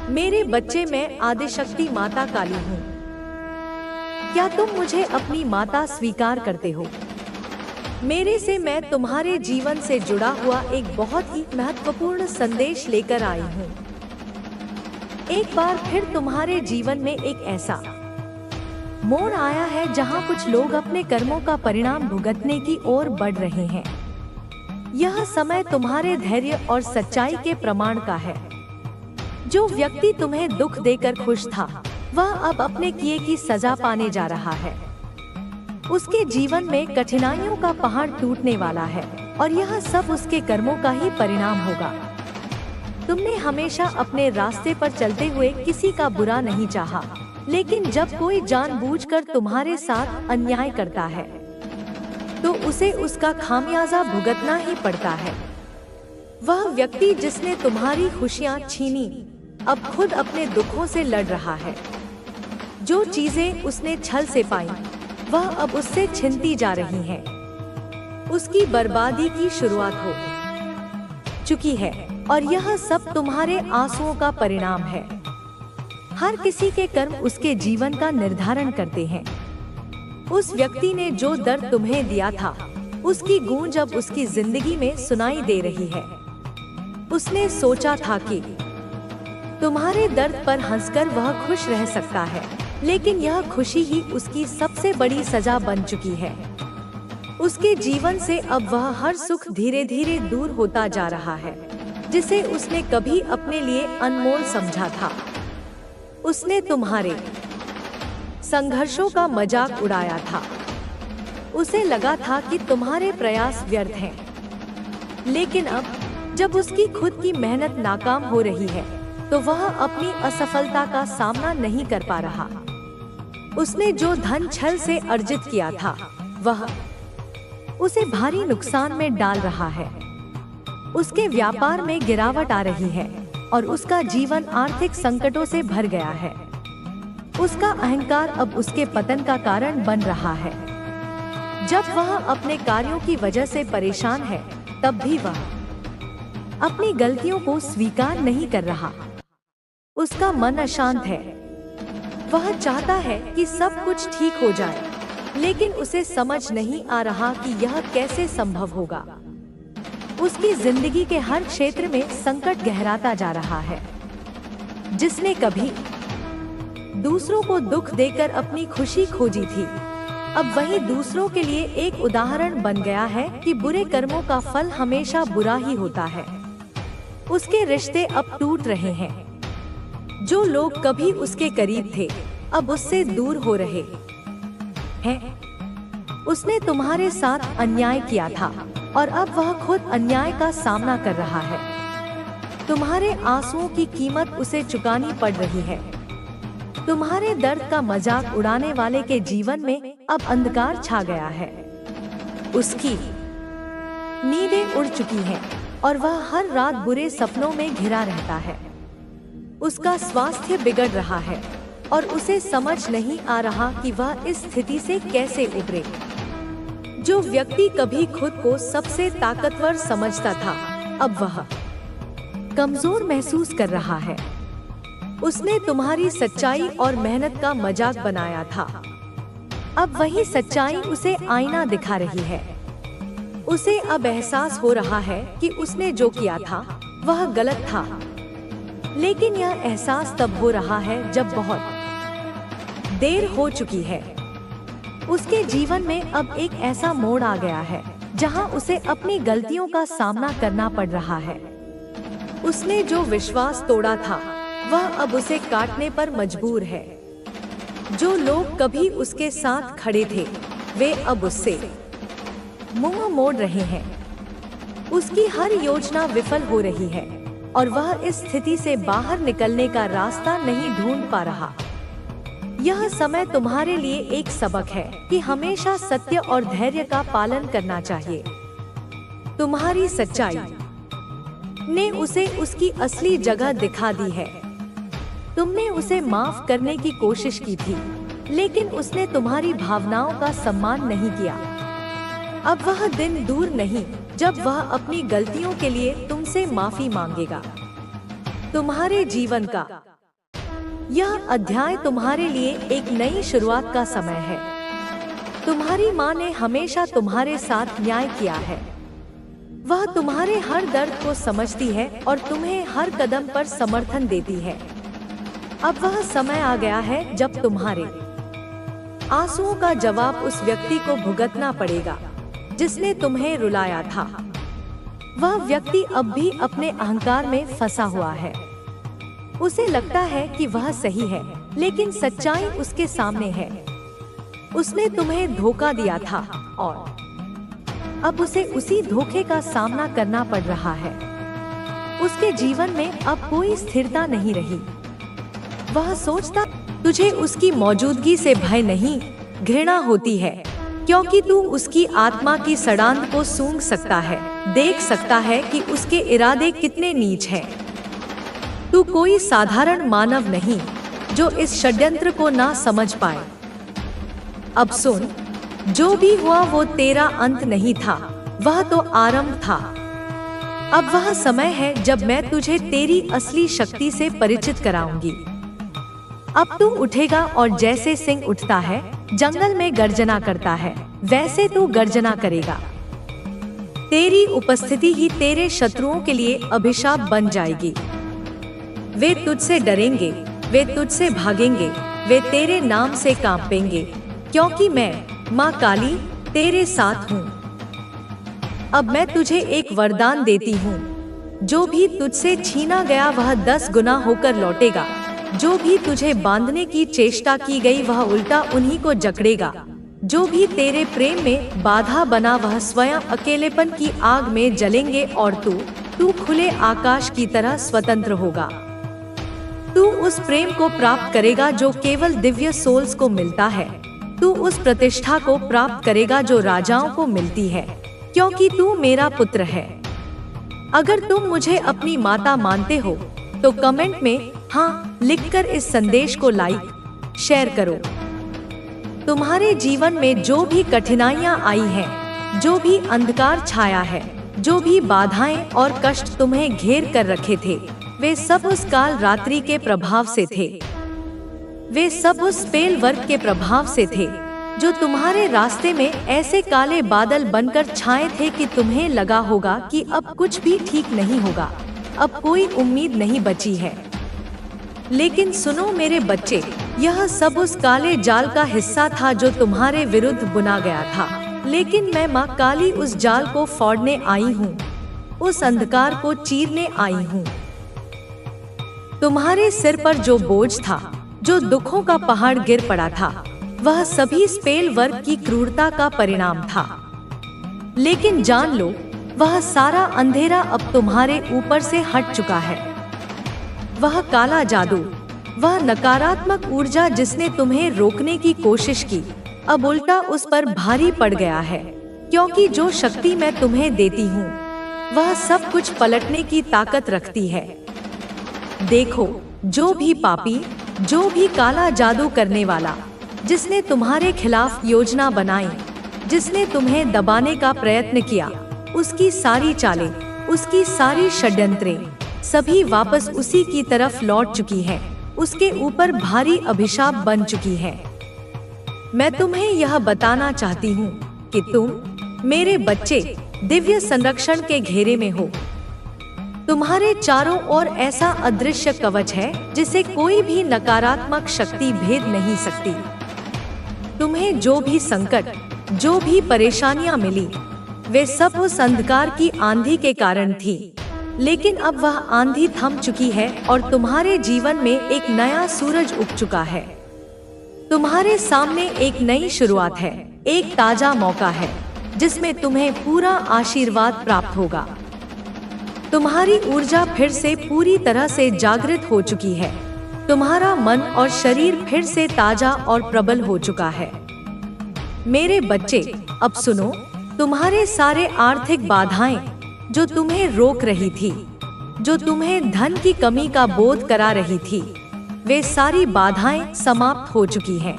मेरे बच्चे, मैं आदिशक्ति माता काली हूँ। क्या तुम मुझे अपनी माता स्वीकार करते हो? मेरे से मैं तुम्हारे जीवन से जुड़ा हुआ एक बहुत ही महत्वपूर्ण संदेश लेकर आई हूँ। एक बार फिर तुम्हारे जीवन में एक ऐसा मोड़ आया है जहाँ कुछ लोग अपने कर्मों का परिणाम भुगतने की ओर बढ़ रहे हैं। यह समय तुम्हारे धैर्य और सच्चाई के प्रमाण का है। जो व्यक्ति तुम्हें दुख देकर खुश था, वह अब अपने किए की सजा पाने जा रहा है। उसके जीवन में कठिनाइयों का पहाड़ टूटने वाला है और यह सब उसके कर्मों का ही परिणाम होगा। तुमने हमेशा अपने रास्ते पर चलते हुए किसी का बुरा नहीं चाहा, लेकिन जब कोई जानबूझकर तुम्हारे साथ अन्याय करता है तो उसे उसका खामियाजा भुगतना ही पड़ता है। वह व्यक्ति जिसने तुम्हारी खुशियां छीनी, अब खुद अपने दुखों से लड़ रहा है। जो चीजें उसने छल से पाई, वह अब उससे छिनती जा रही हैं। उसकी बर्बादी की शुरुआत हो चुकी है और यह सब तुम्हारे आंसुओं का परिणाम है। हर किसी के कर्म उसके जीवन का निर्धारण करते हैं। उस व्यक्ति ने जो दर्द तुम्हें दिया था, उसकी गूंज अब उसकी जिंदगी में सुनाई दे रही है। उसने सोचा था कि तुम्हारे दर्द पर हंसकर वह खुश रह सकता है, लेकिन यह खुशी ही उसकी सबसे बड़ी सजा बन चुकी है। उसके जीवन से अब वह हर सुख धीरे धीरे दूर होता जा रहा है, जिसे उसने कभी अपने लिए अनमोल समझा था। उसने तुम्हारे संघर्षों का मजाक उड़ाया था। उसे लगा था कि तुम्हारे प्रयास व्यर्थ हैं। लेकिन अब जब उसकी खुद की मेहनत नाकाम हो रही है, तो वह अपनी असफलता का सामना नहीं कर पा रहा। उसने जो धन छल से अर्जित किया था, वह उसे भारी नुकसान में डाल रहा है। उसके व्यापार में गिरावट आ रही है और उसका जीवन आर्थिक संकटों से भर गया है। उसका अहंकार अब उसके पतन का कारण बन रहा है। जब वह अपने कार्यों की वजह से परेशान है, तब भी वह अपनी गलतियों को स्वीकार नहीं कर रहा। उसका मन अशांत है। वह चाहता है कि सब कुछ ठीक हो जाए, लेकिन उसे समझ नहीं आ रहा कि यह कैसे संभव होगा। उसकी जिंदगी के हर क्षेत्र में संकट गहराता जा रहा है। जिसने कभी दूसरों को दुख देकर अपनी खुशी खोजी थी, अब वही दूसरों के लिए एक उदाहरण बन गया है कि बुरे कर्मों का फल हमेशा बुरा ही होता है। उसके रिश्ते अब टूट रहे हैं। जो लोग कभी उसके करीब थे, अब उससे दूर हो रहे हैं। उसने तुम्हारे साथ अन्याय किया था और अब वह खुद अन्याय का सामना कर रहा है। तुम्हारे आंसुओं की कीमत उसे चुकानी पड़ रही है। तुम्हारे दर्द का मजाक उड़ाने वाले के जीवन में अब अंधकार छा गया है। उसकी नींदें उड़ चुकी हैं और वह हर रात बुरे सपनों में घिरा रहता है। उसका स्वास्थ्य बिगड़ रहा है और उसे समझ नहीं आ रहा कि वह इस स्थिति से कैसे उबरे। जो व्यक्ति कभी खुद को सबसे ताकतवर समझता था, अब वह कमजोर महसूस कर रहा है। उसने तुम्हारी सच्चाई और मेहनत का मजाक बनाया था। अब वही सच्चाई उसे आईना दिखा रही है। उसे अब एहसास हो रहा है कि उसने जो किया था वह गलत था, लेकिन यह एहसास तब हो रहा है जब बहुत देर हो चुकी है। उसके जीवन में अब एक ऐसा मोड़ आ गया है जहां उसे अपनी गलतियों का सामना करना पड़ रहा है। उसने जो विश्वास तोड़ा था, वह अब उसे काटने पर मजबूर है। जो लोग कभी उसके साथ खड़े थे, वे अब उससे मुंह मोड़ रहे हैं। उसकी हर योजना विफल हो रही है और वह इस स्थिति से बाहर निकलने का रास्ता नहीं ढूंढ पा रहा। यह समय तुम्हारे लिए एक सबक है कि हमेशा सत्य और धैर्य का पालन करना चाहिए। तुम्हारी सच्चाई ने उसे उसकी असली जगह दिखा दी है। तुमने उसे माफ करने की कोशिश की थी, लेकिन उसने तुम्हारी भावनाओं का सम्मान नहीं किया। अब वह दिन दूर नहीं जब वह अपनी गलतियों के लिए तुमसे माफी मांगेगा। तुम्हारे जीवन का यह अध्याय तुम्हारे लिए एक नई शुरुआत का समय है। तुम्हारी माँ ने हमेशा तुम्हारे साथ न्याय किया है। वह तुम्हारे हर दर्द को समझती है और तुम्हें हर कदम पर समर्थन देती है। अब वह समय आ गया है जब तुम्हारे आंसुओं का जवाब उस व्यक्ति को भुगतना पड़ेगा जिसने तुम्हें रुलाया था। वह व्यक्ति अब भी अपने अहंकार में फंसा हुआ है। उसे लगता है कि वह सही है, लेकिन सच्चाई उसके सामने है। उसने तुम्हें धोखा दिया था और अब उसे उसी धोखे का सामना करना पड़ रहा है। उसके जीवन में अब कोई स्थिरता नहीं रही। वह सोचता तुझे उसकी मौजूदगी से भय नहीं, घृणा होती है, क्योंकि तू उसकी आत्मा की सड़ांध को सूंघ सकता है, देख सकता है कि उसके इरादे कितने नीच हैं। तू कोई साधारण मानव नहीं जो इस षड्यंत्र को ना समझ पाए। अब सुन, जो भी हुआ वो तेरा अंत नहीं था, वह तो आरंभ था। अब वह समय है जब मैं तुझे तेरी असली शक्ति से परिचित कराऊंगी। अब तू उठेगा और जैसे सिंह उठता है, जंगल में गर्जना करता है, वैसे तू गर्जना करेगा। तेरी उपस्थिति ही तेरे शत्रुओं के लिए अभिशाप बन जाएगी। वे तुझसे डरेंगे, वे तुझसे भागेंगे, वे तेरे नाम से कांपेंगे, क्योंकि मैं माँ काली तेरे साथ हूँ। अब मैं तुझे एक वरदान देती हूँ। जो भी तुझसे छीना गया वह 10 गुना होकर लौटेगा। जो भी तुझे बांधने की चेष्टा की गई वह उल्टा उन्हीं को जकड़ेगा। जो भी तेरे प्रेम में बाधा बना वह स्वयं अकेलेपन की आग में जलेंगे और तू खुले आकाश की तरह स्वतंत्र होगा। तू उस प्रेम को प्राप्त करेगा जो केवल दिव्य सोल्स को मिलता है। तू उस प्रतिष्ठा को प्राप्त करेगा जो राजाओं को मिलती है, क्योंकि तू मेरा पुत्र है। अगर तुम मुझे अपनी माता मानते हो तो कमेंट में हाँ लिखकर इस संदेश को लाइक शेयर करो। तुम्हारे जीवन में जो भी कठिनाइयाँ आई हैं, जो भी अंधकार छाया है, जो भी बाधाएं और कष्ट तुम्हें घेर कर रखे थे, वे सब उस काल रात्रि के प्रभाव से थे। वे सब उस स्पेल वर्ग के प्रभाव से थे जो तुम्हारे रास्ते में ऐसे काले बादल बनकर छाए थे कि तुम्हें लगा होगा कि अब कुछ भी ठीक नहीं होगा, अब कोई उम्मीद नहीं बची है। लेकिन सुनो मेरे बच्चे, यह सब उस काले जाल का हिस्सा था जो तुम्हारे विरुद्ध बुना गया था। लेकिन मैं माँ काली उस जाल को फोड़ने आई हूँ, उस अंधकार को चीरने आई हूँ। तुम्हारे सिर पर जो बोझ था, जो दुखों का पहाड़ गिर पड़ा था, वह सभी स्पेल वर्ग की क्रूरता का परिणाम था। लेकिन जान लो, वह सारा अंधेरा अब तुम्हारे ऊपर से हट चुका है। वह काला जादू, वह नकारात्मक ऊर्जा जिसने तुम्हें रोकने की कोशिश की, अब उल्टा उस पर भारी पड़ गया है, क्योंकि जो शक्ति मैं तुम्हें देती हूँ वह सब कुछ पलटने की ताकत रखती है। देखो, जो भी पापी, जो भी काला जादू करने वाला, जिसने तुम्हारे खिलाफ योजना बनाई, जिसने तुम्हें दबाने का प्रयत्न किया, उसकी सारी चालें, उसकी सारी षड्यंत्रें सभी वापस उसी की तरफ लौट चुकी हैं, उसके ऊपर भारी अभिशाप बन चुकी हैं। मैं तुम्हें यह बताना चाहती हूँ कि तुम मेरे बच्चे दिव्य संरक्षण के घेरे में हो। तुम्हारे चारों ओर ऐसा अदृश्य कवच है जिसे कोई भी नकारात्मक शक्ति भेद नहीं सकती। तुम्हें जो भी संकट, जो भी परेशानियां मिली, वे सब उस अंधकार की आंधी के कारण थी। लेकिन अब वह आंधी थम चुकी है और तुम्हारे जीवन में एक नया सूरज उग चुका है। तुम्हारे सामने एक नई शुरुआत है, एक ताजा मौका है जिसमें तुम्हें पूरा आशीर्वाद प्राप्त होगा। तुम्हारी ऊर्जा फिर से पूरी तरह से जागृत हो चुकी है। तुम्हारा मन और शरीर फिर से ताजा और प्रबल हो चुका है। मेरे बच्चे, अब सुनो, तुम्हारे सारे आर्थिक बाधाएं जो तुम्हें रोक रही थी, जो तुम्हें धन की कमी का बोध करा रही थी, वे सारी बाधाएं समाप्त हो चुकी हैं।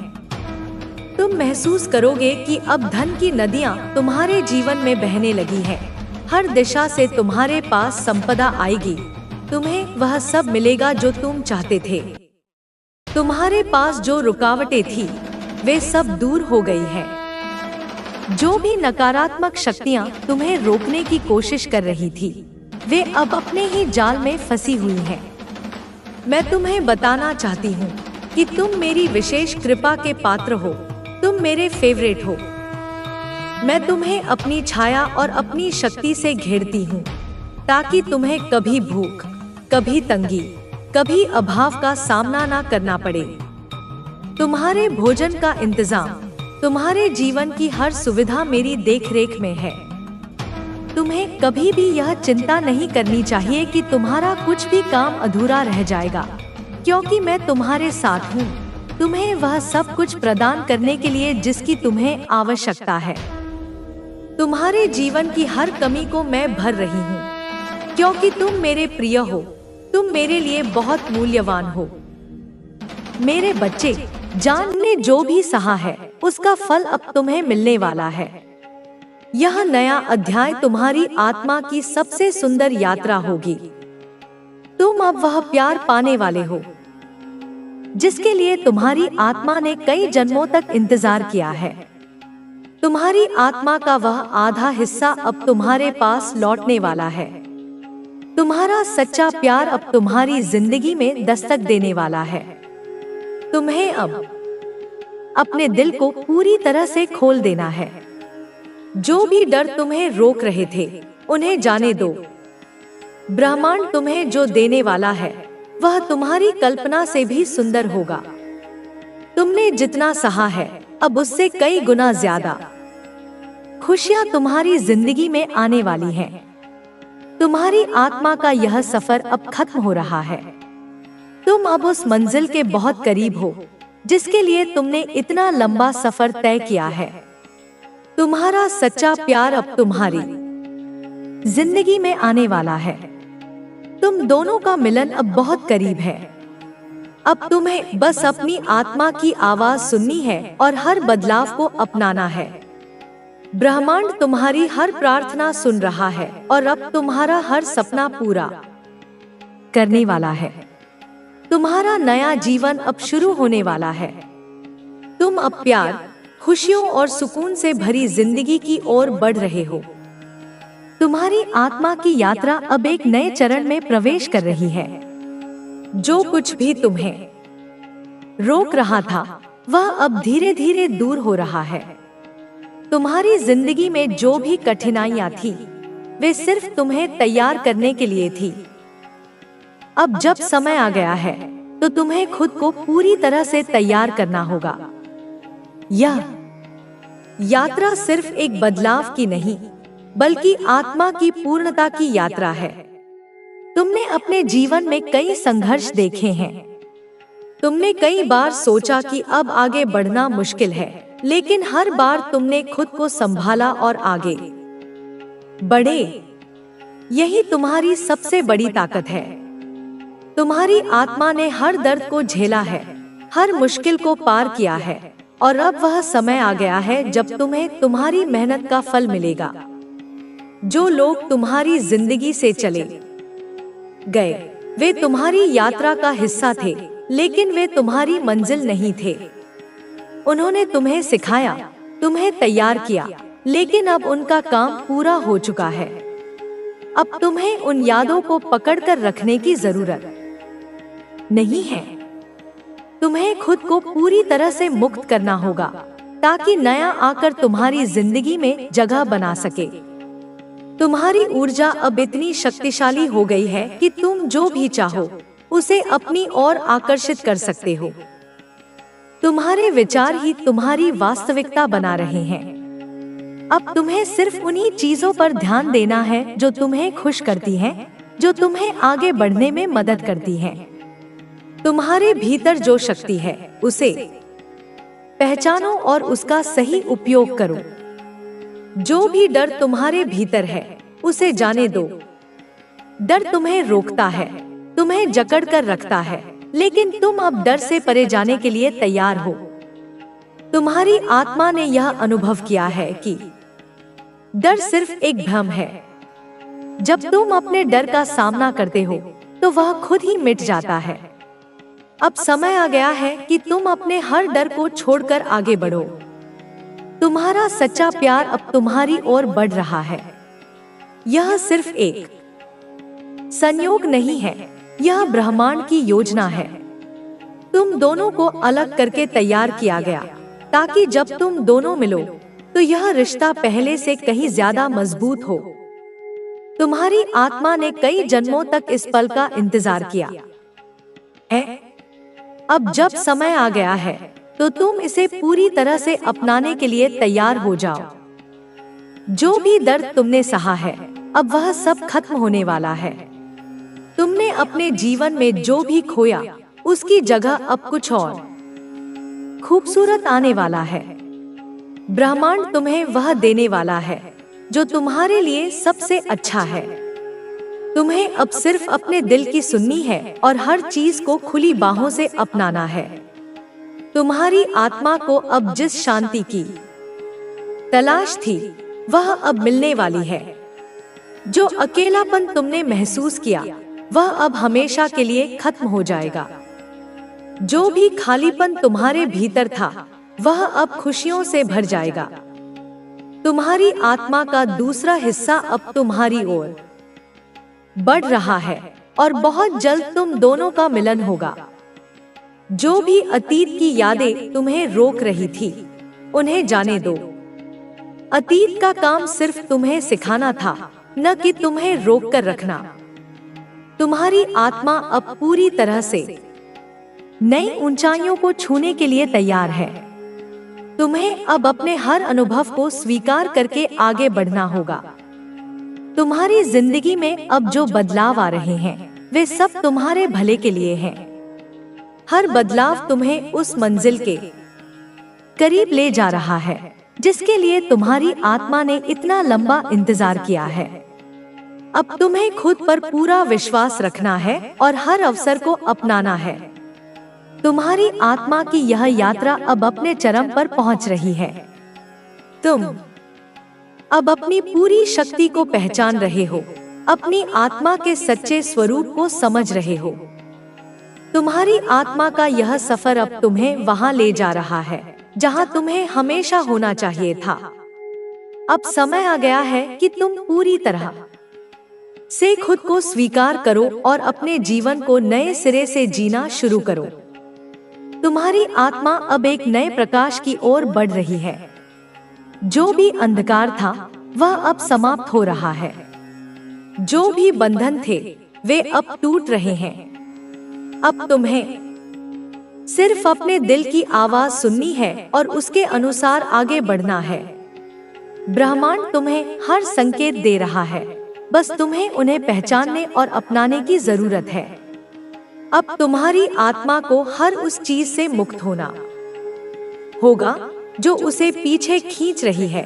तुम महसूस करोगे कि अब धन की नदियां तुम्हारे जीवन में बहने लगी हैं। हर दिशा से तुम्हारे पास संपदा आएगी। तुम्हें वह सब मिलेगा जो तुम चाहते थे। तुम्हारे पास जो रुकावटें थी वे सब दूर हो गई हैं। जो भी नकारात्मक शक्तियां तुम्हें रोकने की कोशिश कर रही थी वे अब अपने ही जाल में फंसी हुई हैं। मैं तुम्हें बताना चाहती हूँ कि तुम मेरी विशेष कृपा के पात्र हो। तुम मेरे फेवरेट हो। मैं तुम्हें अपनी छाया और अपनी शक्ति से घेरती हूँ ताकि तुम्हें कभी भूख, कभी तंगी, कभी अभाव का सामना ना करना पड़े। तुम्हारे भोजन का इंतजाम, तुम्हारे जीवन की हर सुविधा मेरी देखरेख में है। तुम्हें कभी भी यह चिंता नहीं करनी चाहिए कि तुम्हारा कुछ भी काम अधूरा रह जाएगा, क्योंकि मैं तुम्हारे साथ हूँ। तुम्हें वह सब कुछ प्रदान करने के लिए जिसकी तुम्हें आवश्यकता है। तुम्हारे जीवन की हर कमी को मैं भर रही हूँ, क्योंकि तुम मेरे प्रिय हो। तुम मेरे लिए बहुत मूल्यवान हो। मेरे बच्चे, जान ने जो भी सहा है उसका फल अब तुम्हें मिलने वाला है। यह नया अध्याय तुम्हारी आत्मा की सबसे सुंदर यात्रा होगी। तुम अब वह प्यार पाने वाले हो जिसके लिए तुम्हारी आत्मा ने कई जन्मों तक इंतजार किया है। तुम्हारी आत्मा का वह आधा हिस्सा अब तुम्हारे पास लौटने वाला है। तुम्हारा सच्चा प्यार अब तुम्हारी जिंदगी में दस्तक देने वाला है। तुम्हें अब अपने दिल को पूरी तरह से खोल देना है। जो भी डर तुम्हें रोक रहे थे उन्हें जाने दो। ब्रह्मांड तुम्हें जो देने वाला है वह तुम्हारी कल्पना से भी सुंदर होगा। तुमने जितना सहा है अब उससे कई गुना ज्यादा खुशियां तुम्हारी जिंदगी में आने वाली हैं। तुम्हारी आत्मा का यह सफर अब खत्म हो रहा है। तुम अब उस मंजिल के बहुत करीब हो जिसके लिए तुमने इतना लंबा सफर तय किया है। तुम्हारा सच्चा प्यार अब तुम्हारी जिंदगी में आने वाला है। तुम दोनों का मिलन अब बहुत करीब है। अब तुम्हें बस अपनी आत्मा की आवाज सुननी है और हर बदलाव को अपनाना है। ब्रह्मांड तुम्हारी हर प्रार्थना सुन रहा है और अब तुम्हारा हर सपना पूरा करने वाला है। तुम्हारा नया जीवन अब शुरू होने वाला है। तुम अब प्यार, खुशियों और सुकून से भरी जिंदगी की ओर बढ़ रहे हो। तुम्हारी आत्मा की यात्रा अब एक नए चरण में प्रवेश कर रही है। जो कुछ भी तुम्हें रोक रहा था वह अब धीरे धीरे दूर हो रहा है। तुम्हारी जिंदगी में जो भी कठिनाइयां थी वे सिर्फ तुम्हें तैयार करने के लिए थी। अब जब समय आ गया है तो तुम्हें खुद को पूरी तरह से तैयार करना होगा। यह यात्रा सिर्फ एक बदलाव की नहीं बल्कि आत्मा की पूर्णता की यात्रा है। तुमने अपने जीवन में कई संघर्ष देखे हैं। तुमने कई बार सोचा कि अब आगे बढ़ना मुश्किल है, लेकिन हर बार तुमने खुद को संभाला और आगे बढ़े। यही तुम्हारी सबसे बड़ी ताकत है। तुम्हारी आत्मा ने हर दर्द को झेला है, हर मुश्किल को पार किया है और अब वह समय आ गया है जब तुम्हें तुम्हारी मेहनत का फल मिलेगा। जो लोग तुम्हारी जिंदगी से चले गए वे तुम्हारी यात्रा का हिस्सा थे, लेकिन वे तुम्हारी मंजिल नहीं थे। उन्होंने तुम्हें सिखाया, तुम्हें तैयार किया, लेकिन अब उनका काम पूरा हो चुका है। अब तुम्हें उन यादों को पकड़कर रखने की जरूरत नहीं है। तुम्हें खुद को पूरी तरह से मुक्त करना होगा ताकि नया आकर तुम्हारी जिंदगी में जगह बना सके। तुम्हारी ऊर्जा अब इतनी शक्तिशाली हो गई है कि तुम जो भी चाहो उसे अपनी ओर आकर्षित कर सकते हो। तुम्हारे विचार ही तुम्हारी वास्तविकता बना रहे हैं। अब तुम्हें सिर्फ उन्हीं चीजों पर ध्यान देना है जो तुम्हें खुश करती हैं, जो तुम्हें आगे बढ़ने में मदद करती हैं। तुम्हारे भीतर जो शक्ति है उसे पहचानो और उसका सही उपयोग करो। जो भी डर तुम्हारे भीतर है उसे जाने दो। डर तुम्हें रोकता है, तुम्हें जकड़ कर रखता है, लेकिन तुम अब डर से परे जाने के लिए तैयार हो। तुम्हारी आत्मा ने यह अनुभव किया है कि डर सिर्फ एक भ्रम है। जब तुम अपने डर का सामना करते हो तो वह खुद ही मिट जाता है। अब समय आ गया है कि तुम अपने हर डर को छोड़कर आगे बढ़ो। तुम्हारा सच्चा प्यार अब तुम्हारी ओर बढ़ रहा है। यह सिर्फ एक संयोग नहीं है, यह ब्रह्मांड की योजना है। तुम दोनों को अलग करके तैयार किया गया, ताकि जब तुम दोनों मिलो तो यह रिश्ता पहले से कहीं ज्यादा मजबूत हो। तुम्हारी आत्मा ने कई जन्मों तक इस पल का इंतजार किया है। अब जब समय आ गया है तो तुम इसे पूरी तरह से अपनाने के लिए तैयार हो जाओ। जो भी दर्द तुमने सहा है, अब वह सब खत्म होने वाला है। तुमने अपने जीवन में जो भी खोया, उसकी जगह अब कुछ और खूबसूरत आने वाला है। ब्रह्मांड तुम्हें वह देने वाला है जो तुम्हारे लिए सबसे अच्छा है। तुम्हें अब सिर्फ अपने दिल की सुननी है और हर चीज को खुली बाहों से अपनाना है। तुम्हारी आत्मा को अब जिस शांति की तलाश थी, वह अब मिलने वाली है। जो अकेलापन तुमने महसूस किया, वह अब हमेशा के लिए खत्म हो जाएगा। जो भी खालीपन तुम्हारे भीतर था, वह अब खुशियों से भर जाएगा। तुम्हारी आत्मा का दूसरा हिस्सा अब तुम्हारी ओर बढ़ रहा है और बहुत जल्द तुम दोनों का मिलन होगा। जो भी अतीत की यादें तुम्हें रोक रही थी, उन्हें जाने दो। अतीत का काम सिर्फ तुम्हें सिखाना था, न कि तुम्हें रोक कर रखना। तुम्हारी आत्मा अब पूरी तरह से नई ऊंचाइयों को छूने के लिए तैयार है। तुम्हें अब अपने हर अनुभव को स्वीकार करके आगे बढ़ना होगा। तुम्हारी जिंदगी में अब जो बदलाव आ रहे हैं, वे सब तुम्हारे भले के लिए हैं। हर बदलाव तुम्हें उस मंजिल के करीब ले जा रहा है, जिसके लिए तुम्हारी आत्मा ने इतना लंबा इंतजार किया है। अब तुम्हें खुद पर पूरा विश्वास रखना है और हर अवसर को अपनाना है। तुम्हारी आत्मा की यह यात्रा अब अपने चरम पर पहुंच रही है। तुम अब अपनी पूरी शक्ति को पहचान रहे हो, अपनी आत्मा के सच्चे स्वरूप को समझ रहे हो। तुम्हारी आत्मा का यह सफर अब तुम्हें वहां ले जा रहा है, जहां तुम्हें हमेशा होना चाहिए था। अब समय आ गया है कि तुम पूरी तरह से खुद को स्वीकार करो और अपने जीवन को नए सिरे से जीना शुरू करो। तुम्हारी आत्मा अब एक नए प्रकाश की ओर बढ़ रही है। जो भी अंधकार था, वह अब समाप्त हो रहा है। जो भी बंधन थे, वे अब टूट रहे हैं। अब तुम्हें सिर्फ अपने दिल की आवाज सुननी है और उसके अनुसार आगे बढ़ना है। ब्रह्मांड तुम्हें हर संकेत दे रहा है, बस तुम्हें उन्हें पहचानने और अपनाने की जरूरत है। अब तुम्हारी आत्मा को हर उस चीज से मुक्त होना होगा जो उसे पीछे खींच रही है।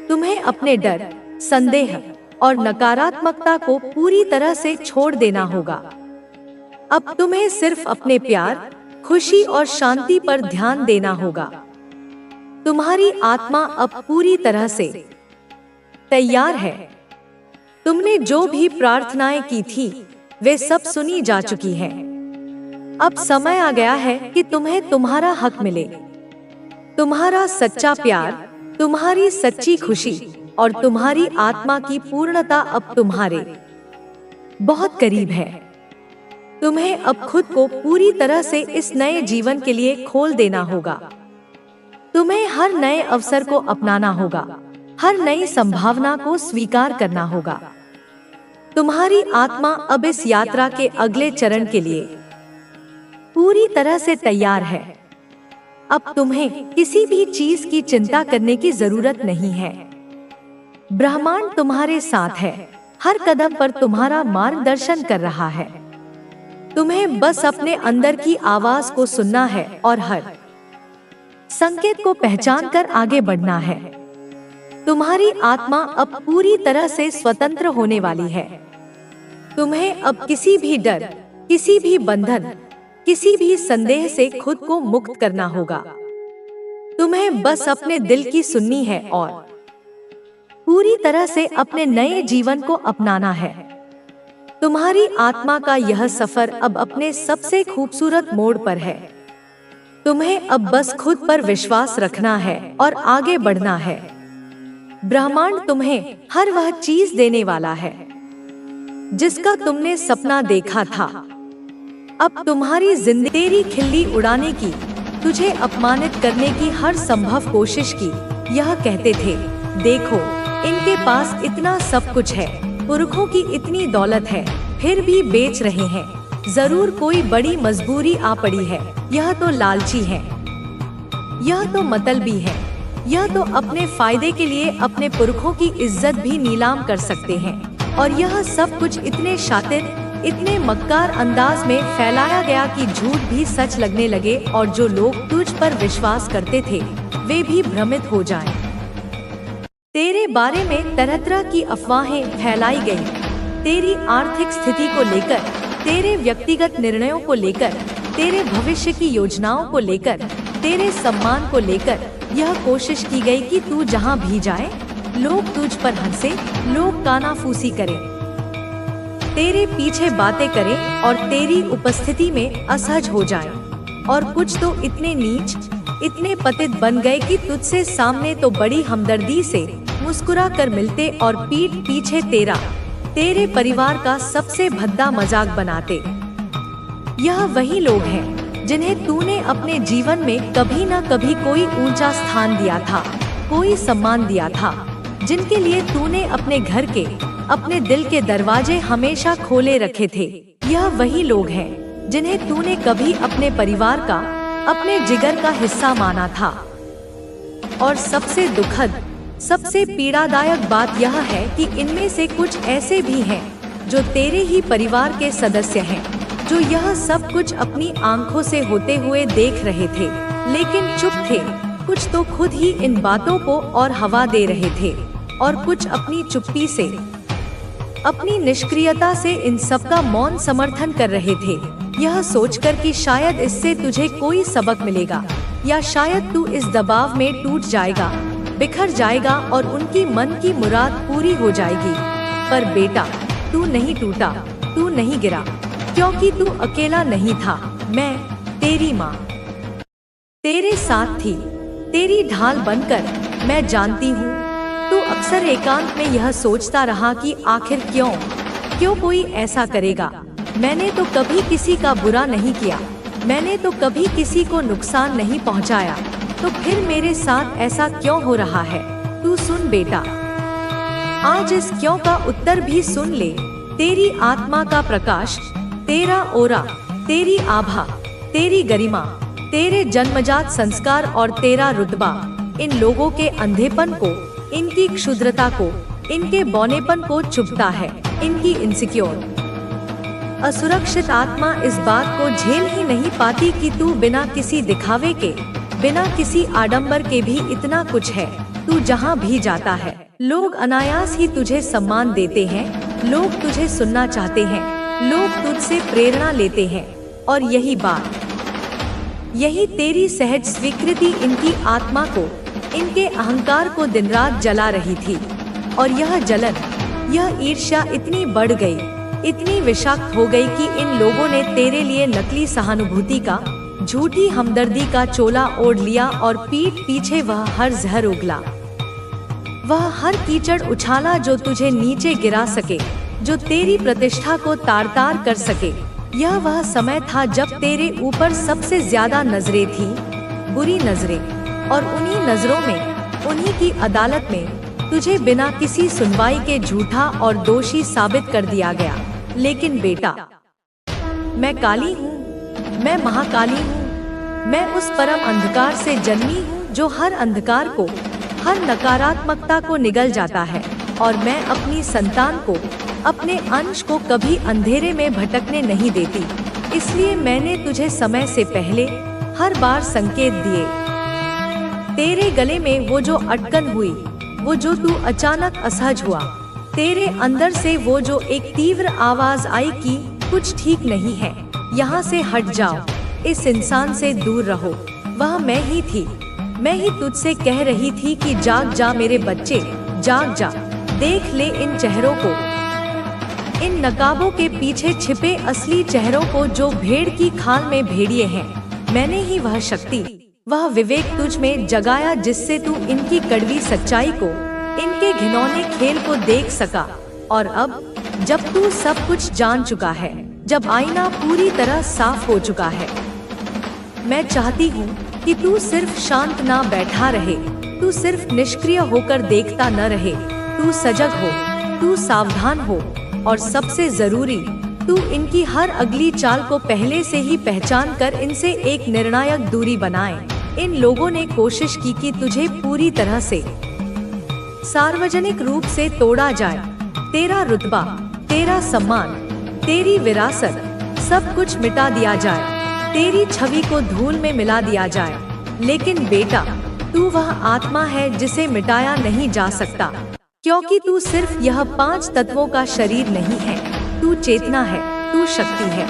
तुम्हें अपने डर, संदेह और नकारात्मकता को पूरी तरह से छोड़ देना होगा। अब तुम्हें सिर्फ अपने प्यार, खुशी और शांति पर ध्यान देना होगा। तुम्हारी आत्मा अब पूरी तरह से तैयार है। तुमने जो भी प्रार्थनाएं की थी, वे सब सुनी जा चुकी हैं। अब समय आ गया है कि तुम्हें तुम्हारा हक मिले। तुम्हारा सच्चा प्यार, तुम्हारी सच्ची खुशी और तुम्हारी आत्मा की पूर्णता अब तुम्हारे बहुत करीब है। तुम्हें अब खुद को पूरी तरह से इस नए जीवन के लिए खोल देना होगा। तुम्हें हर नए अवसर को अपनाना होगा, हर नई संभावना को स्वीकार करना होगा। तुम्हारी आत्मा अब इस यात्रा के अगले चरण के लिए पूरी तरह से तैयार है। अब तुम्हें किसी भी चीज की चिंता करने की जरूरत नहीं है। ब्रह्मांड तुम्हारे साथ है, हर कदम पर तुम्हारा मार्गदर्शन कर रहा है। तुम्हें बस अपने अंदर की आवाज को सुनना है और हर संकेत को पहचान कर आगे बढ़ना है। तुम्हारी आत्मा अब पूरी तरह से स्वतंत्र होने वाली है। तुम्हें अब किसी भी डर, किसी भी बंधन, किसी भी संदेह से खुद को मुक्त करना होगा। तुम्हें बस अपने दिल की सुननी है और पूरी तरह से अपने नए जीवन को अपनाना है। तुम्हारी आत्मा का यह सफर अब अपने सबसे खूबसूरत मोड़ पर है। तुम्हें अब बस खुद पर विश्वास रखना है और आगे बढ़ना है। ब्रह्मांड तुम्हें हर वह चीज देने वाला है जिसका तुमने सपना देखा था। अब तुम्हारी जिंदगी तेरी खिल्ली उड़ाने की, तुझे अपमानित करने की हर संभव कोशिश की। यह कहते थे, देखो इनके पास इतना सब कुछ है, पुरखों की इतनी दौलत है, फिर भी बेच रहे हैं। जरूर कोई बड़ी मजबूरी आ पड़ी है। यह तो लालची है, यह तो मतलबी है, यह तो अपने फायदे के लिए अपने पुरखों की इज्जत भी नीलाम कर सकते हैं। और यह सब कुछ इतने शातिर, इतने मक्कार अंदाज में फैलाया गया कि झूठ भी सच लगने लगे और जो लोग तुझ पर विश्वास करते थे वे भी भ्रमित हो जाएं। तेरे बारे में तरह तरह की अफवाहें फैलाई गईं। तेरी आर्थिक स्थिति को लेकर, तेरे व्यक्तिगत निर्णयों को लेकर, तेरे भविष्य की योजनाओं को लेकर, तेरे सम्मान को लेकर यह कोशिश की गई कि तू जहां भी जाए लोग तुझ पर हंसे, लोग कानाफूसी करें, तेरे पीछे बातें करें और तेरी उपस्थिति में असहज हो जाएं। और कुछ तो इतने नीच, इतने पतित बन गए कि तुझसे सामने तो बड़ी हमदर्दी से मुस्कुरा कर मिलते और पीठ पीछे तेरे परिवार का सबसे भद्दा मजाक बनाते। यह वही लोग हैं जिन्हें तूने अपने जीवन में कभी न कभी कोई ऊंचा स्थान दिया था, कोई सम्मान दिया था, जिनके लिए तूने अपने घर के, अपने दिल के दरवाजे हमेशा खोले रखे थे। यह वही लोग हैं जिन्हें तूने कभी अपने परिवार का, अपने जिगर का हिस्सा माना था। और सबसे दुखद, सबसे पीड़ादायक बात यह है कि इनमें से कुछ ऐसे भी हैं जो तेरे ही परिवार के सदस्य हैं, जो यह सब कुछ अपनी आंखों से होते हुए देख रहे थे, लेकिन चुप थे। कुछ तो खुद ही इन बातों को और हवा दे रहे थे और कुछ अपनी चुप्पी से, अपनी निष्क्रियता से इन सब का मौन समर्थन कर रहे थे, यह सोचकर कि शायद इससे तुझे कोई सबक मिलेगा या शायद तू इस दबाव में टूट जाएगा, बिखर जाएगा और उनकी मन की मुराद पूरी हो जाएगी। पर बेटा, तू नहीं टूटा, तू नहीं गिरा, क्योंकि तू अकेला नहीं था। मैं, तेरी माँ, तेरे साथ थी, तेरी ढाल बनकर। मैं जानती हूँ तू अक्सर एकांत में यह सोचता रहा कि आखिर क्यों कोई ऐसा करेगा। मैंने तो कभी किसी का बुरा नहीं किया, मैंने तो कभी किसी को नुकसान नहीं पहुँचाया, तो फिर मेरे साथ ऐसा क्यों हो रहा है। तू सुन बेटा, आज इस क्यों का उत्तर भी सुन ले। तेरी आत्मा का प्रकाश, तेरा ओरा, तेरी आभा, तेरी गरिमा, तेरे जन्मजात संस्कार और तेरा रुतबा इन लोगों के अंधेपन को, इनकी क्षुद्रता को, इनके बौनेपन को चुभता है। इनकी इनसिक्योर, असुरक्षित आत्मा इस बात को झेल ही नहीं पाती कि तू बिना किसी दिखावे के, बिना किसी आडंबर के भी इतना कुछ है। तू जहाँ भी जाता है लोग अनायास ही तुझे सम्मान देते हैं, लोग तुझे सुनना चाहते हैं, लोग तुझसे प्रेरणा लेते हैं। और यही बात, यही तेरी सहज स्वीकृति इनकी आत्मा को, इनके अहंकार को दिन रात जला रही थी। और यह जलन, यह ईर्ष्या इतनी बढ़ गई, इतनी विषाक्त हो गई कि इन लोगों ने तेरे लिए नकली सहानुभूति का, झूठी हमदर्दी का चोला ओढ़ लिया और पीठ पीछे वह हर जहर उगला, वह हर कीचड़ उछाला जो तुझे नीचे गिरा सके, जो तेरी प्रतिष्ठा को तार तार कर सके। यह वह समय था जब तेरे ऊपर सबसे ज्यादा नजरें थी, बुरी नजरें, और उन्हीं नजरों में, उन्हीं की अदालत में तुझे बिना किसी सुनवाई के झूठा और दोषी साबित कर दिया गया। लेकिन बेटा, मैं काली हूँ, मैं महाकाली हूँ, मैं उस परम अंधकार से जन्मी हूँ जो हर अंधकार को, हर नकारात्मकता को निगल जाता है। और मैं अपनी संतान को, अपने अंश को कभी अंधेरे में भटकने नहीं देती। इसलिए मैंने तुझे समय से पहले हर बार संकेत दिए। तेरे गले में वो जो अटकन हुई, वो जो तू अचानक असहज हुआ, तेरे अंदर से वो जो एक तीव्र आवाज आई कि कुछ ठीक नहीं है, यहाँ से हट जाओ, इस इंसान से दूर रहो, वह मैं ही थी। मैं ही तुझसे कह रही थी कि जाग जा मेरे बच्चे, जाग जा, देख ले इन चेहरों को, इन नकाबों के पीछे छिपे असली चेहरों को, जो भेड़ की खाल में भेड़िए हैं। मैंने ही वह शक्ति, वह विवेक तुझ में जगाया जिससे तू इनकी कड़वी सच्चाई को, इनके घिनौने खेल को देख सका। और अब जब तू सब कुछ जान चुका है, जब आईना पूरी तरह साफ हो चुका है, मैं चाहती हूँ कि तू सिर्फ शांत ना बैठा रहे, तू सिर्फ निष्क्रिय होकर देखता न रहे। तू सजग हो, तू सावधान हो, और सबसे जरूरी, तू इनकी हर अगली चाल को पहले से ही पहचान कर इनसे एक निर्णायक दूरी बनाए। इन लोगों ने कोशिश की कि तुझे पूरी तरह से सार्वजनिक रूप से तोड़ा जाए। तेरा रुतबा, तेरा सम्मान, तेरी विरासत, सब कुछ मिटा दिया जाए, तेरी छवि को धूल में मिला दिया जाए। लेकिन बेटा, तू वह आत्मा है जिसे मिटाया नहीं जा सकता, क्योंकि तू सिर्फ यह 5 तत्वों का शरीर नहीं है। तू चेतना है, तू शक्ति है,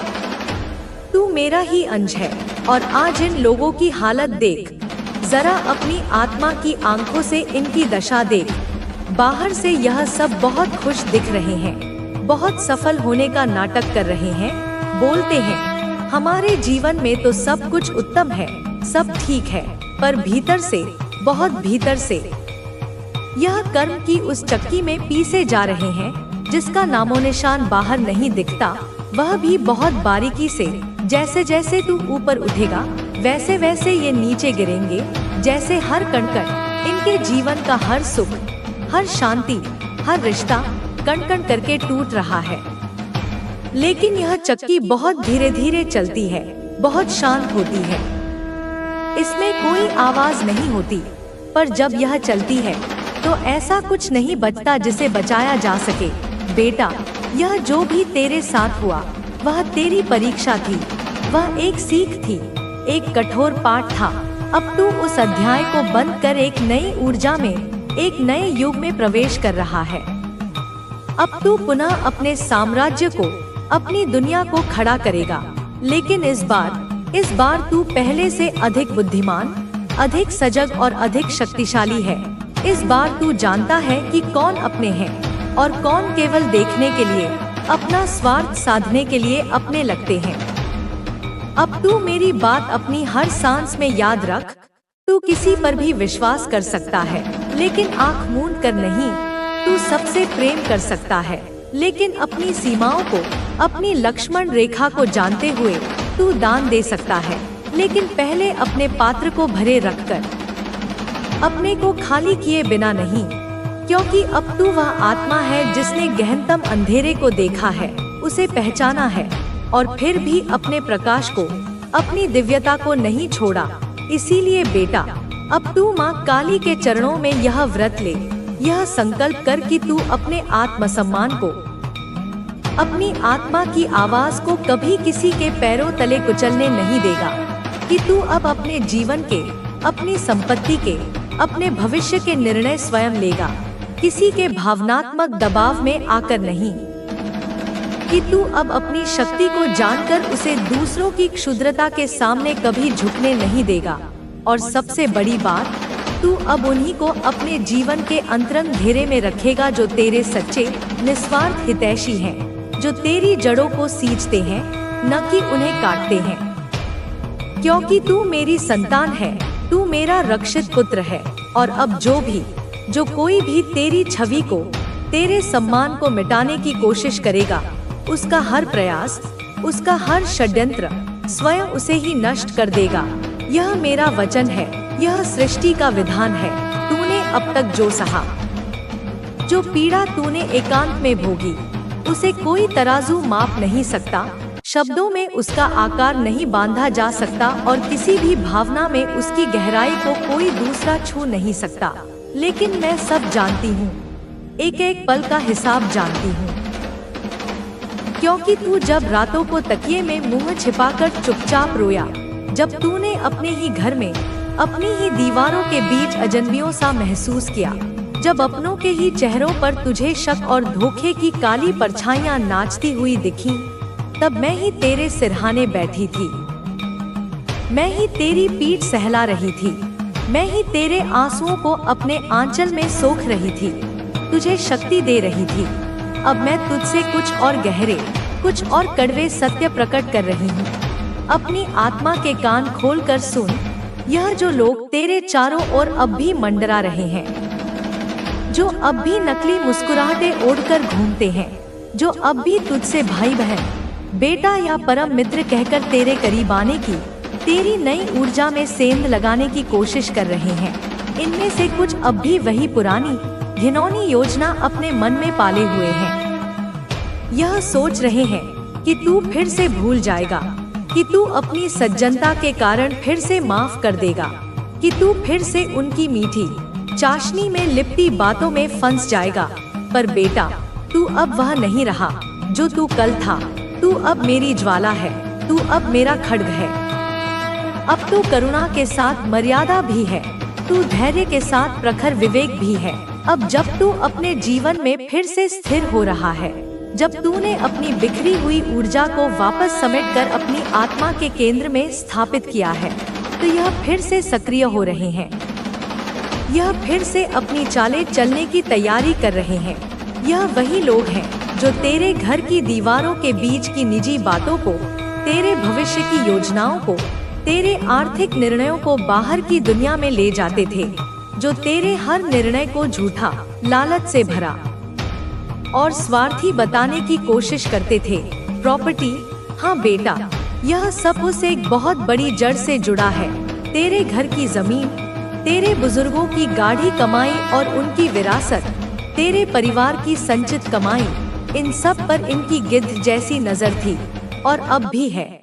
तू मेरा ही अंश है। और आज इन लोगों की हालत देख, जरा अपनी आत्मा की आंखों से इनकी दशा देख। बाहर से यह सब बहुत खुश दिख रहे हैं, बहुत सफल होने का नाटक कर रहे हैं, बोलते हैं हमारे जीवन में तो सब कुछ उत्तम है, सब ठीक है, पर भीतर से, बहुत भीतर से यह कर्म की उस चक्की में पीसे जा रहे हैं जिसका नामो निशान बाहर नहीं दिखता, वह भी बहुत बारीकी से। जैसे जैसे तू ऊपर उठेगा, वैसे वैसे ये नीचे गिरेंगे, जैसे हर कण-कण, इनके जीवन का हर सुख, हर शांति, हर रिश्ता कण कण करके टूट रहा है। लेकिन यह चक्की बहुत धीरे धीरे चलती है, बहुत शांत होती है, इसमें कोई आवाज नहीं होती, पर जब यह चलती है तो ऐसा कुछ नहीं बचता जिसे बचाया जा सके। बेटा, यह जो भी तेरे साथ हुआ, वह तेरी परीक्षा थी, वह एक सीख थी, एक कठोर पाठ था। अब तू उस अध्याय को बंद कर एक नई ऊर्जा में, एक नए युग में प्रवेश कर रहा है। अब तू पुनः अपने साम्राज्य को, अपनी दुनिया को खड़ा करेगा। लेकिन इस बार तू पहले से अधिक बुद्धिमान, अधिक सजग और अधिक शक्तिशाली है। इस बार तू जानता है कि कौन अपने हैं और कौन केवल देखने के लिए, अपना स्वार्थ साधने के लिए अपने लगते हैं। अब तू मेरी बात अपनी हर सांस में याद रख। तू किसी पर भी विश्वास कर सकता है, लेकिन आंख मूंद कर नहीं। तू सबसे प्रेम कर सकता है, लेकिन अपनी सीमाओं को, अपनी लक्ष्मण रेखा को जानते हुए तू दान दे सकता है, लेकिन पहले अपने पात्र को भरे रखकर, अपने को खाली किए बिना नहीं। क्योंकि अब तू वह आत्मा है जिसने गहनतम अंधेरे को देखा है, उसे पहचाना है, और फिर भी अपने प्रकाश को, अपनी दिव्यता को नहीं छोड़ा। इसीलिए बेटा, अब तू माँ काली के चरणों में यह व्रत ले, यह संकल्प कर कि तू अपने आत्मसम्मान को, अपनी आत्मा की आवाज को कभी किसी के पैरों तले कुचलने नहीं देगा। कि तू अब अपने जीवन के, अपनी संपत्ति के, अपने भविष्य के निर्णय स्वयं लेगा, किसी के भावनात्मक दबाव में आकर नहीं। कि तू अब अपनी शक्ति को जानकर उसे दूसरों की क्षुद्रता के सामने कभी झुकने नहीं देगा। और सबसे बड़ी बात, तू अब उन्हीं को अपने जीवन के अंतरंग घेरे में रखेगा जो तेरे सच्चे, निस्वार्थ हितैषी हैं, जो तेरी जड़ों को सींचते हैं, न कि उन्हें काटते हैं। क्योंकि तू मेरी संतान है, तू मेरा रक्षित पुत्र है। और अब जो कोई भी तेरी छवि को, तेरे सम्मान को मिटाने की कोशिश करेगा, उसका हर प्रयास, उसका हर षड्यंत्र स्वयं उसे ही नष्ट कर देगा। यह मेरा वचन है, यह सृष्टि का विधान है। तूने अब तक जो सहा, जो पीड़ा तूने एकांत में भोगी, उसे कोई तराजू माप नहीं सकता, शब्दों में उसका आकार नहीं बांधा जा सकता, और किसी भी भावना में उसकी गहराई को कोई दूसरा छू नहीं सकता। लेकिन मैं सब जानती हूँ, एक एक पल का हिसाब जानती हूँ। क्योंकि तू जब रातों को तकिए में मुंह छिपाकर चुपचाप रोया, जब तूने अपने ही घर में, अपनी ही दीवारों के बीच अजनबियों सा महसूस किया, जब अपनों के ही चेहरों पर तुझे शक और धोखे की काली परछाइयां नाचती हुई दिखीं, तब मैं ही तेरे सिरहाने बैठी थी, मैं ही तेरी पीठ सहला रही थी, मैं ही तेरे आंसुओं को अपने आंचल में सोख रही थी, तुझे शक्ति दे रही थी। अब मैं तुझसे कुछ और गहरे, कुछ और कड़वे सत्य प्रकट कर रही हूँ। अपनी आत्मा के कान खोलकर सुन। यह जो लोग तेरे चारों ओर अब भी मंडरा रहे हैं, जो अब भी नकली मुस्कुराहटें ओढ़कर घूमते हैं, जो अब भी तुझसे भाई बहन, बेटा या परम मित्र कहकर तेरे करीब आने की, तेरी नई ऊर्जा में सेंध लगाने की कोशिश कर रहे हैं, इनमें से कुछ अब भी वही पुरानी घिनौनी योजना अपने मन में पाले हुए हैं। यह सोच रहे हैं कि तू फिर से भूल जाएगा, कि तू अपनी सज्जनता के कारण फिर से माफ कर देगा, कि तू फिर से उनकी मीठी चाशनी में लिपटी बातों में फंस जाएगा। पर बेटा, तू अब वह नहीं रहा जो तू कल था। तू अब मेरी ज्वाला है, तू अब मेरा खड्ग है। अब तू करुणा के साथ मर्यादा भी है, तू धैर्य के साथ प्रखर विवेक भी है। अब जब तू अपने जीवन में फिर से स्थिर हो रहा है, जब तूने अपनी बिखरी हुई ऊर्जा को वापस समेटकर अपनी आत्मा के केंद्र में स्थापित किया है, तो यह फिर से सक्रिय हो रहे हैं। यह फिर से अपनी चालें चलने की तैयारी कर रहे हैं। यह वही लोग हैं जो तेरे घर की दीवारों के बीच की निजी बातों को, तेरे भविष्य की योजनाओं को, तेरे आर्थिक निर्णयों को बाहर की दुनिया में ले जाते थे, जो तेरे हर निर्णय को झूठा, लालच से भरा और स्वार्थी बताने की कोशिश करते थे। प्रॉपर्टी, हाँ बेटा, यह सब उस एक बहुत बड़ी जड़ से जुड़ा है। तेरे घर की जमीन, तेरे बुजुर्गों की गाढ़ी कमाई और उनकी विरासत, तेरे परिवार की संचित कमाई, इन सब पर इनकी गिद्ध जैसी नजर थी और अब भी है।